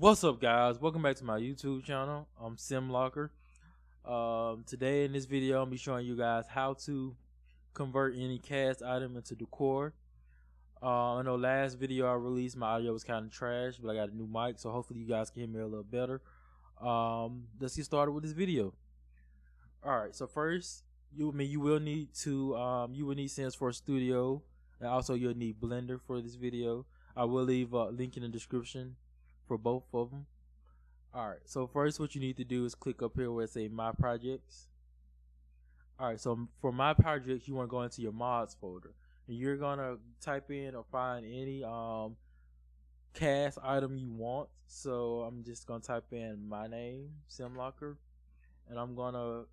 What's up, guys? Welcome back to my YouTube channel. I'm SimLocker. Today in this video, I'm gonna be showing you guys how to convert any cast item into decor. I know last video I released, my audio was kind of trash, but I got a new mic, so hopefully you guys can hear me a little better. Let's get started with this video. All right. So first, you will need SIMS for Studio, and also you'll need Blender for this video. I will leave a link in the description for both of them. Alright, so first what you need to do is click up here where it says My Projects. Alright, so for My Projects, you want to go into your Mods folder. And you're going to type in or find any cast item you want. So I'm just going to type in my name, SimLocker. And I'm going to...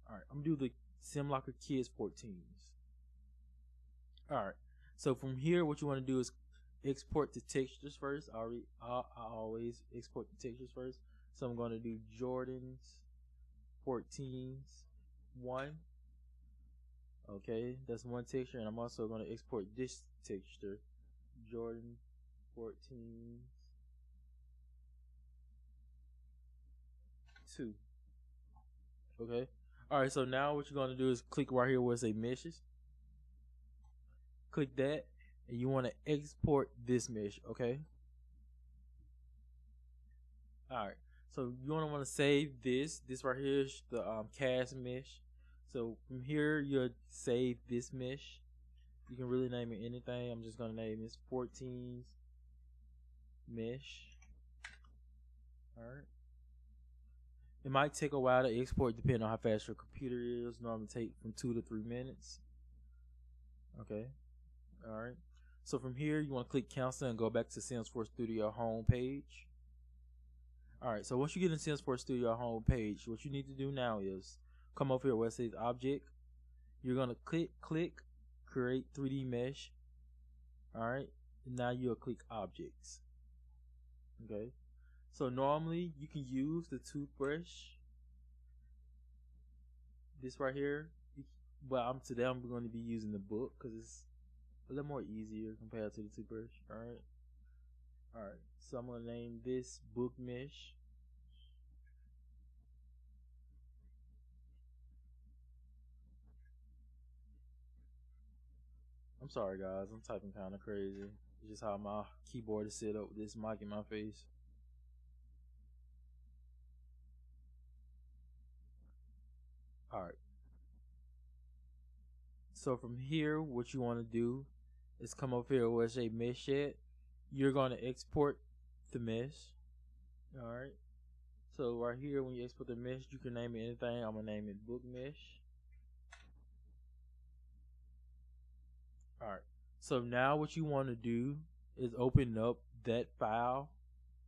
Alright, I'm going to do the SimLocker Kids 14s. Alright, so from here what you want to do is export the textures first. I always export the textures first. So I'm going to do Jordan's 14s 1. Okay, that's one texture, and I'm also going to export this texture, Jordan 14s 2. Okay. Alright, so now what you're going to do is click right here where it says meshes. Click that, and you want to export this mesh. Okay. Alright, so you want to save this right here is the cast mesh. So from here you'll save this mesh. You can really name it anything. I'm just going to name this 14s mesh. Alright, it might take a while to export depending on how fast your computer is. Normally take from 2 to 3 minutes. Okay. Alright, so from here you want to click cancel and go back to SIMS Studio home page. Alright, so once you get in SIMS Studio home page, what you need to do now is come over here where it says object. You're going to click create 3D mesh. Alright, and now you'll click objects. Okay, so normally you can use the toothbrush, this right here, but today I'm going to be using the book because it's a little more easier compared to the toothbrush. Alright, so I'm going to name this book mesh. I'm sorry guys, I'm typing kind of crazy. It's just how my keyboard is set up with this mic in my face. Alright, so from here what you want to do is come up here where it says mesh at. You're going to export the mesh. Alright, so right here when you export the mesh, you can name it anything. I'm going to name it book mesh. Alright, so now what you want to do is open up that file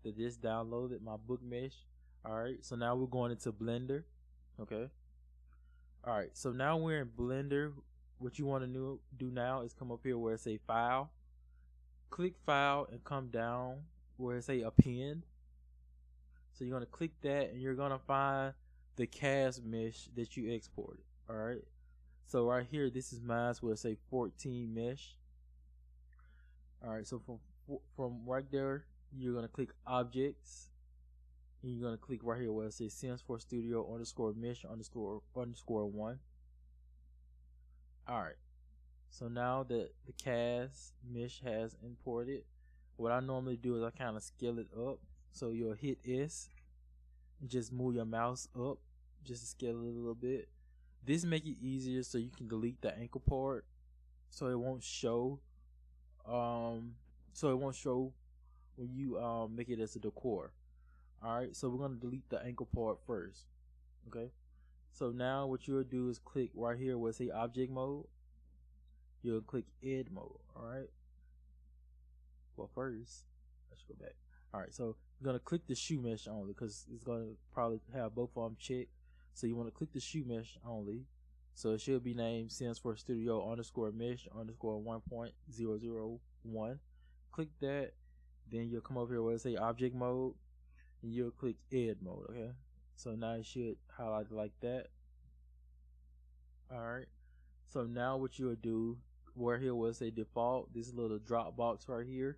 that just downloaded, my book mesh. Alright, so now we're going into Blender. Okay. Alright, so now we're in Blender. What you want to do now is come up here where it say file. Click file and come down where it say append. So you're going to click that and you're going to find the cast mesh that you exported. Alright, so right here this is mine where it say 14 mesh. Alright, so from right there you're going to click objects, and you're going to click right here where it says SIMS Studio _mesh __ 1. Alright, so now that the cast mesh has imported, what I normally do is I kind of scale it up. So you'll hit S and just move your mouse up just to scale it a little bit. This make it easier so you can delete the ankle part, so it won't show when you make it as a decor. Alright, so we're going to delete the ankle part first. Okay, so now what you'll do is click right here where it say object mode. You'll click ed mode. Alright, well first let's go back. Alright, so you're going to click the shoe mesh only because it's going to probably have both of them checked. So you want to click the shoe mesh only. So it should be named SIMS Studio _mesh __ 1.001. Click that, then you'll come over here where it say object mode, and you'll click ed mode. Okay, so now it should highlight like that. Alright, so now what you'll do, where here was a default, this little drop box right here,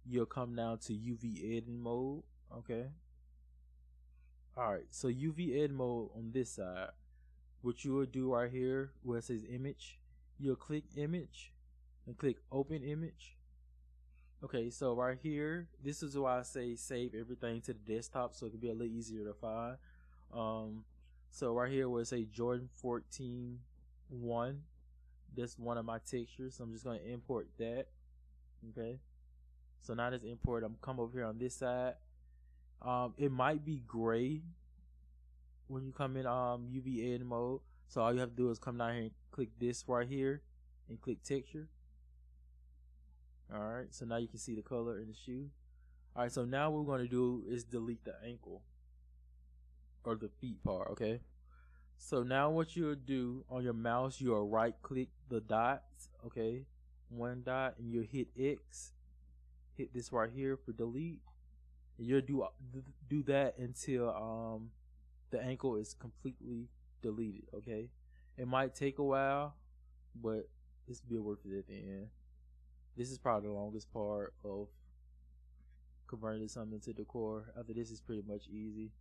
you'll come down to UV editing mode. Okay. Alright, so UV edit mode on this side, what you will do right here where it says image, you'll click image and click open image. Okay, so right here, this is why I say save everything to the desktop so it can be a little easier to find. So right here where it say Jordan 14.1, that's one of my textures, so I'm just going to import that. Okay, so now that's import. I'm come over here on this side. It might be gray when you come in UV edit mode, so all you have to do is come down here and click this right here and click texture. Alright, so now you can see the color in the shoe. Alright, so now what we're going to do is delete the ankle or the feet part. Okay, so now what you'll do on your mouse, you'll right click the dots, okay, one dot, and you'll hit X, hit this right here for delete, and you'll do that until the ankle is completely deleted. Okay, it might take a while, but it's be worth it at the end. This is probably the longest part of converting something to decor. After this is pretty much easy.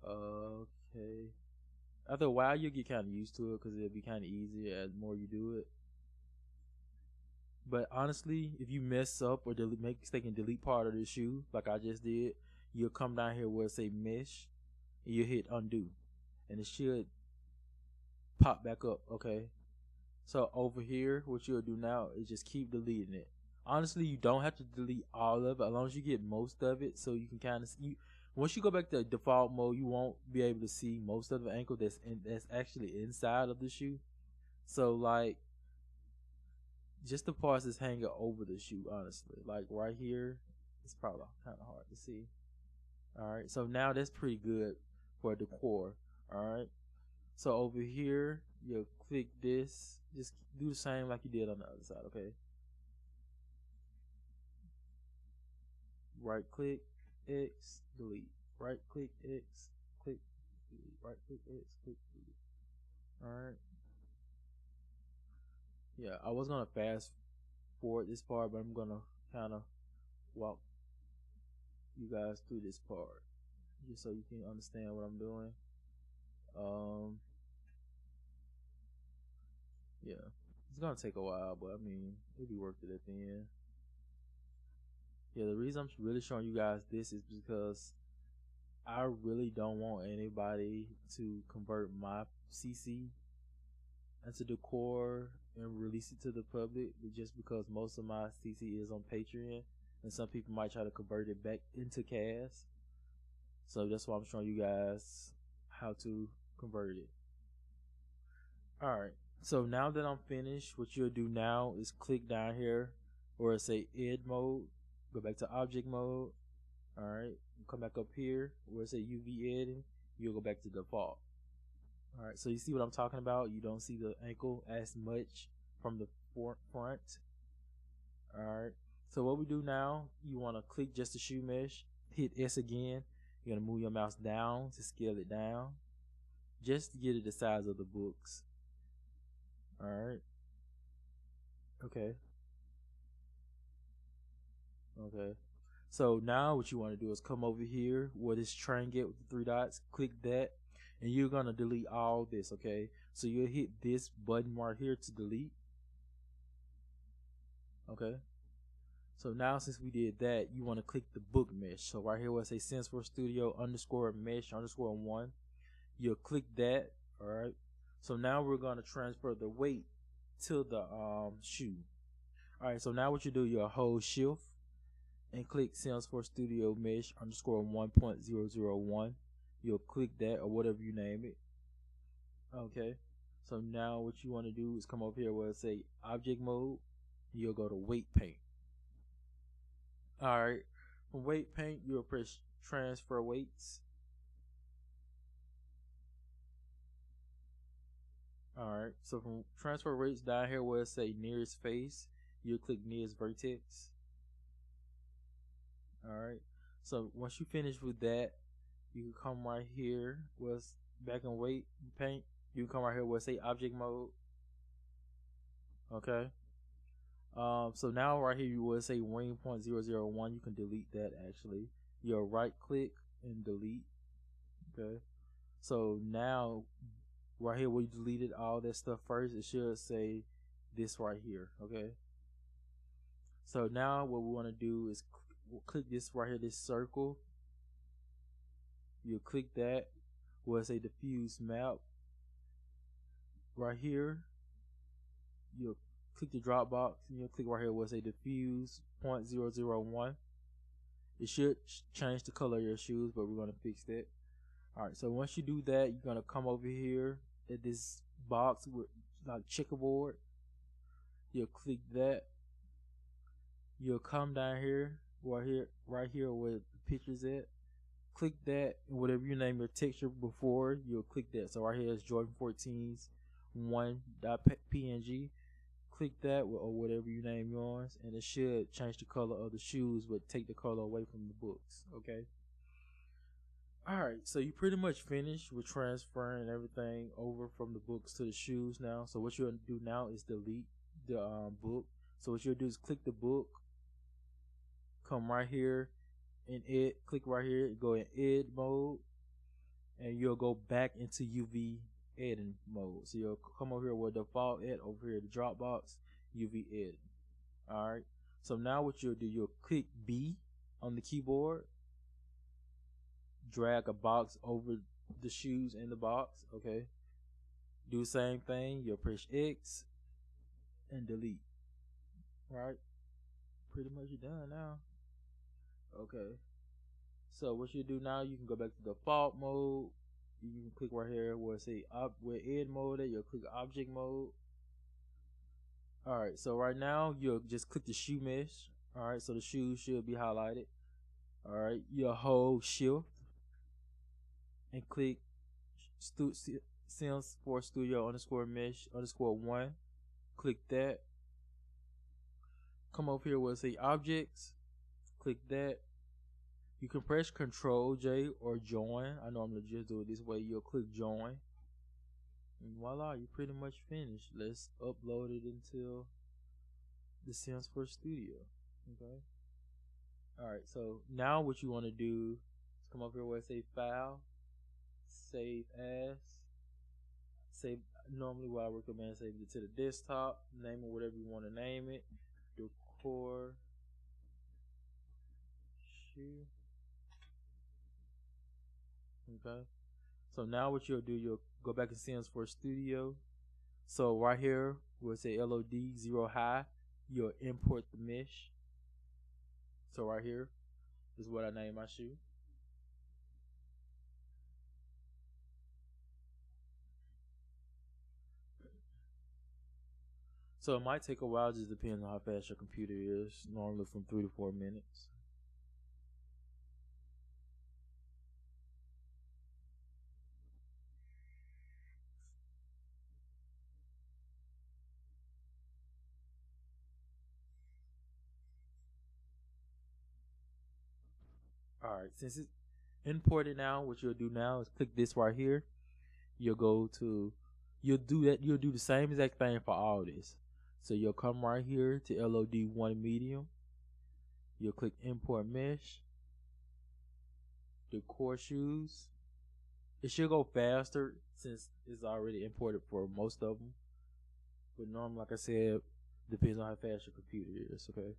Okay, after a while you'll get kind of used to it because it'll be kind of easy as more you do it. But honestly, if you mess up or make mistake and delete part of the shoe like I just did, you'll come down here where it say mesh and you hit undo and it should pop back up. Okay, so over here what you'll do now is just keep deleting it. Honestly, you don't have to delete all of it as long as you get most of it, so you can kind of see. Once you go back to default mode, you won't be able to see most of the ankle that's actually inside of the shoe. So like just the parts that's hanging over the shoe, honestly, like right here, it's probably kind of hard to see. All right, so now that's pretty good for decor. All right, so over here you'll click this, just do the same like you did on the other side. Okay, right click X, delete, right click X, click delete, right click X, click delete. All right, yeah, I was gonna fast forward this part, but I'm gonna kind of walk you guys through this part just so you can understand what I'm doing. Yeah, it's gonna take a while, but I mean it'll be worth it at the end. Yeah, the reason I'm really showing you guys this is because I really don't want anybody to convert my CC into decor and release it to the public, just because most of my CC is on Patreon and some people might try to convert it back into CAS. So that's why I'm showing you guys how to convert it. Alright, so now that I'm finished, what you'll do now is click down here where it say ed mode, go back to object mode. Alright, come back up here where it say UV editing, you'll go back to default. Alright, so you see what I'm talking about? You don't see the ankle as much from the front. Alright, so what we do now, you want to click just the shoe mesh, hit S again. You're going to move your mouse down to scale it down just to get it the size of the books. Alright, okay, so now what you want to do is come over here where this triangle with the three dots, click that, and you're going to delete all this. Okay, so you'll hit this button right here to delete. Okay, so now since we did that, you want to click the book mesh. So right here where it say SIMS for Studio underscore mesh underscore 1, you'll click that. Alright, so now we're going to transfer the weight to the shoe. Alright, so now what you do, you'll hold shift and click SIMS for Studio mesh underscore 1.001. You'll click that or whatever you name it. Okay, so now what you want to do is come over here where it say object mode. You'll go to weight paint. Alright, from weight paint you'll press transfer weights. Alright, so from transfer weights down here where it say nearest face, you'll click nearest vertex. Alright, so once you finish with that, you can come right here where it's back in weight paint. You can come right here where it say object mode. Okay, So now right here you will say ring point 001. You can delete that actually. You'll right click and delete. Okay. So now right here where you deleted all that stuff first, it should say this right here. Okay. So now what we want to do is click this right here, this circle. You click that where it say diffuse map. Right here, you'll click the drop box and you'll click right here where it say diffuse 0.001. It should change the color of your shoes, but we're gonna fix that. Alright, so once you do that, you're gonna come over here at this box with like checkerboard. You'll click that. You'll come down here, right here where the picture's at. Click that, and whatever you name your texture before, you'll click that. So right here is Jordan 14's 1.png. Click that or whatever you name yours, and it should change the color of the shoes, but take the color away from the books. Okay. Alright, so you pretty much finished with transferring everything over from the books to the shoes now. So what you'll do now is delete the book. So what you'll do is click the book, come right here in click right here, go in ed mode, and you'll go back into UV editing mode. So you'll come over here with default ed, over here the Dropbox, UV ed. Alright, so now what you'll do, you'll click B on the keyboard, drag a box over the shoes in the box. Okay, do the same thing, you'll press X and delete. Right, pretty much you're done now. Okay, so what you do now, you can go back to default mode. You can click right here where it say where ed mode at, you'll click object mode. Alright, so right now you'll just click the shoe mesh. Alright, so the shoes should be highlighted. Alright, you'll hold shift and click SIMS for studio underscore mesh underscore 1. Click that. Come over here where it say objects. Click that. You can press Control J or join. I normally just do it this way. You'll click join. And voila, you're pretty much finished. Let's upload it into the SIMS for Studio. Okay. Alright, so now what you want to do is come over here where it say file, save as, save. Normally what I recommend, save it to the desktop, name it whatever you want to name it, Decor Shoe. Okay, so now what you'll do, you'll go back to SIMS for Studio. So right here where it say LOD 0 high, you'll import the mesh. So right here is what I name my shoe. So it might take a while, just depends on how fast your computer is. Normally from 3 to 4 minutes. Alright, since it's imported now, what you'll do now is click this right here. You'll go to, you'll do the same exact thing for all this. So you'll come right here to LOD1 medium. You'll click import mesh, Decor shoes. It should go faster since it's already imported for most of them. But normally, like I said, depends on how fast your computer is. Okay.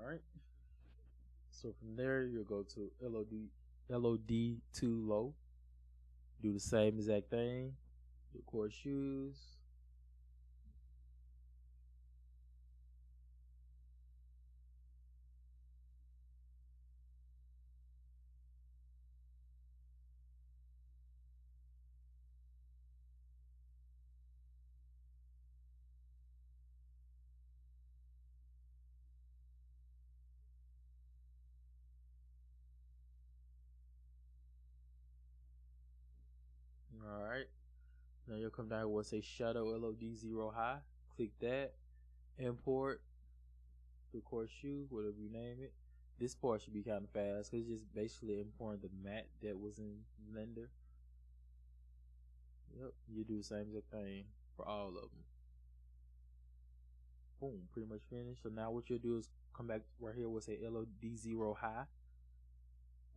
Alright. So from there, you'll go to LOD2 low. Do the same exact thing. Decor shoes. Alright. Now you'll come down where it say shadow LOD 0 high. Click that. import decor shoe, whatever you name it. This part should be kind of fast because it's just basically importing the mat that was in Blender. Yep, you do the same exact thing for all of them. Boom, pretty much finished. So now what you'll do is come back right here where it say LOD0 high.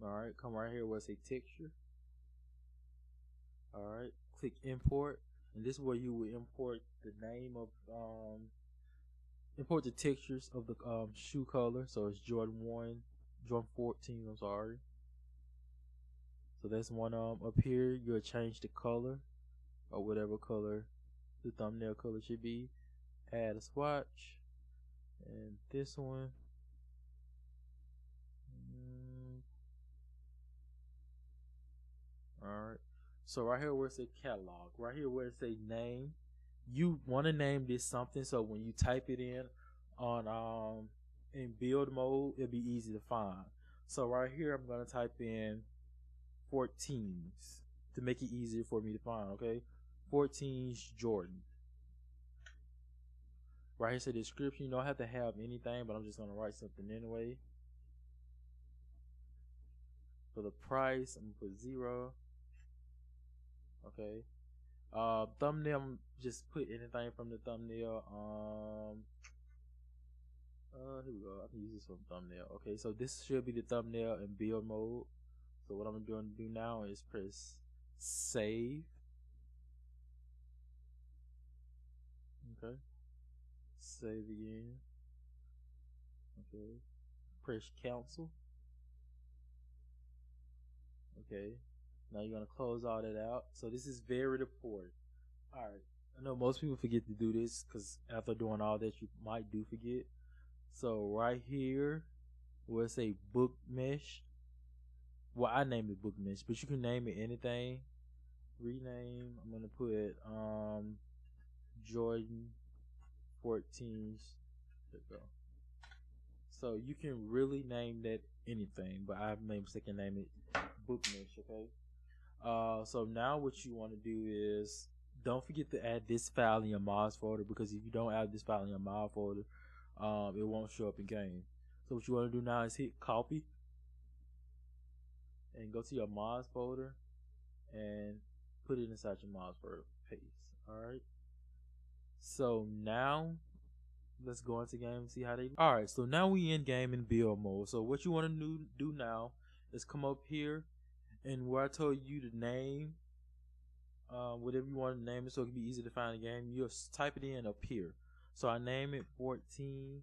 Alright, come right here where it say texture. Alright, click import, and this is where you will import the name of import the textures of the shoe color. So it's Jordan 1, Jordan 14, I'm sorry. So that's one up here. You'll change the color or whatever color the thumbnail color should be. Add a swatch, and this one. Alright. So right here where it say catalog, right here where it say name, you want to name this something so when you type it on in build mode, it'll be easy to find. So right here I'm gonna type in 14s to make it easier for me to find. Okay, 14s Jordan. Right here say description. You don't have to have anything, but I'm just gonna write something anyway. For the price, I'm gonna put 0. Okay. Thumbnail, just put anything from the thumbnail. Here we go. I can use this from thumbnail. Okay, so this should be the thumbnail in build mode. So what I'm going to do now is press save. Okay. Save again. Okay. Press cancel. Okay. Now you're gonna close all that out. So this is very important. Alright. I know most people forget to do this because after doing all that you might do forget. So right here where it say book mesh. Well, I named it book mesh, but you can name it anything. Rename. I'm gonna put Jordan 14s. There we go. So you can really name that anything, but I've made a mistake and name it book mesh. Okay. So now what you want to do is don't forget to add this file in your mods folder, because if you don't add this file in your mod folder, it won't show up in game. So what you want to do now is hit copy and go to your mods folder and put it inside your mods folder. Paste. Alright. So now let's go into game and see how they. Alright, so now we in game in build mode. So what you want to do now is come up here, and where I told you to name whatever you want to name it so it can be easy to find the game, you'll type it in up here. So I name it 14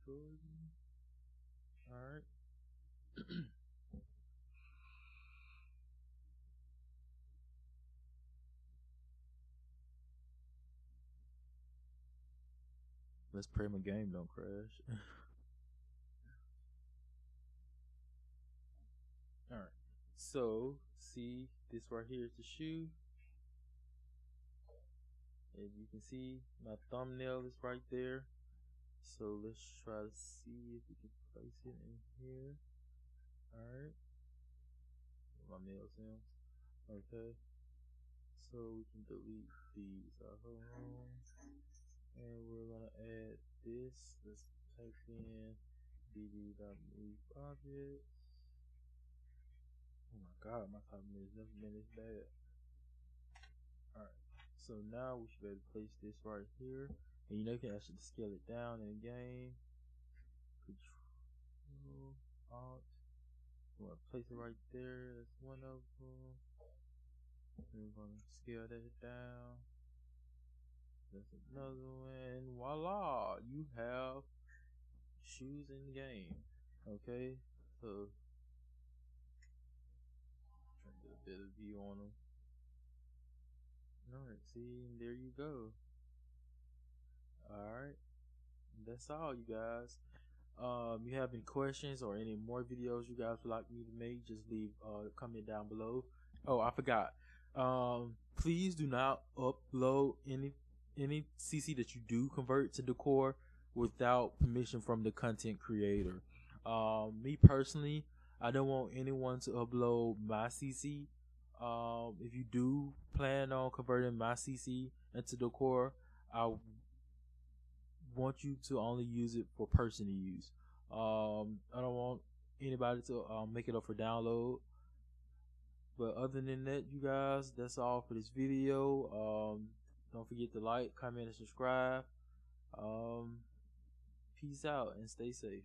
Jordan. Alright. Let's pray my game don't crash. Alright. So see, this right here is the shoe. As you can see, my thumbnail is right there. So let's try to see if we can place it in here. Alright. My nails in. Okay. So we can delete these. Hold on. And we're gonna add this. Let's type in dd.move objects. Oh my god, my time has never been this bad. Alright. So now we should be able to place this right here. And you know you can actually scale it down in the game. Control Alt. You want to place it right there. That's one of them. And we're gonna scale that down. That's another one. And voila! You have shoes in the game. Okay, so try to get a better view on them. Alright, see, there you go. Alright, that's all, you guys. You have any questions or any more videos you guys would like me to make, just leave a comment down below. Oh, I forgot. Please do not upload any CC that you do convert to decor without permission from the content creator. Me personally, I don't want anyone to upload my CC. If you do plan on converting my CC, into decor, I want you to only use it for personal use. I don't want anybody to make it up for download. But other than that, you guys, that's all for this video. Don't forget to like, comment, and subscribe. Peace out and stay safe.